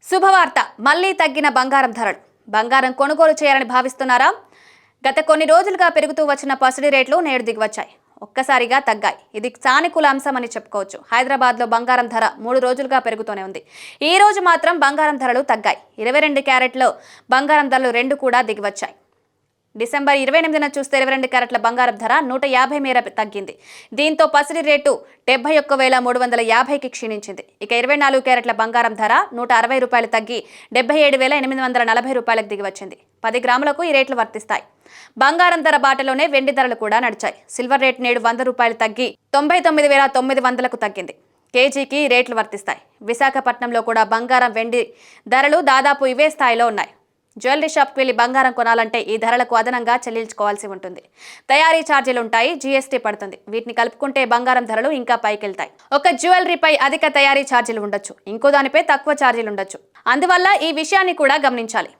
శుభవార్త మళ్లీ తగ్గిన బంగారం ధరలు. బంగారం కొనుగోలు చేయాలని భావిస్తున్నారా? గత కొన్ని రోజులుగా పెరుగుతూ వచ్చిన పసిడి రేట్లు నేడు దిగివచ్చాయి. ఒక్కసారిగా తగ్గాయి. ఇది సానుకూల అంశం అని చెప్పుకోవచ్చు. హైదరాబాద్లో బంగారం ధర 3 రోజులుగా పెరుగుతూనే ఉంది. ఈ రోజు మాత్రం బంగారం ధరలు తగ్గాయి. 22 క్యారెట్లో బంగారం ధరలు 2 కూడా దిగివచ్చాయి. డిసెంబర్ 28న చూస్తే 22 క్యారెట్ల బంగారం ధర 150 మేర తగ్గింది. దీంతో పసిడి రేటు 71,350కి క్షీణించింది. ఇక 24 క్యారెట్ల బంగారం ధర 160 రూపాయలు తగ్గి 77,840 రూపాయలకు దిగివచ్చింది. 10 గ్రాములకు ఈ రేట్లు వర్తిస్తాయి. బంగారం ధర బాటలోనే వెండి ధరలు కూడా నడిచాయి. సిల్వర్ రేట్ నేడు 100 రూపాయలు తగ్గి 99,900లకు తగ్గింది. కేజీకి రేట్లు వర్తిస్తాయి. విశాఖపట్నంలో కూడా బంగారం వెండి ధరలు దాదాపు ఇవే స్థాయిలో ఉన్నాయి. జ్యువెలరీ షాప్కి వెళ్లి బంగారం కొనాలంటే ఈ ధరలకు అదనంగా చెల్లించుకోవాల్సి ఉంటుంది. తయారీ ఛార్జీలు ఉంటాయి, జీఎస్టీ పడుతుంది. వీటిని కలుపుకుంటే బంగారం ధరలు ఇంకా పైకెళ్తాయి. ఒక జ్యువెలరీపై అధిక తయారీ ఛార్జీలు ఉండొచ్చు, ఇంకో దానిపై తక్కువ ఛార్జీలు ఉండొచ్చు. అందువల్ల ఈ విషయాన్ని కూడా గమనించాలి.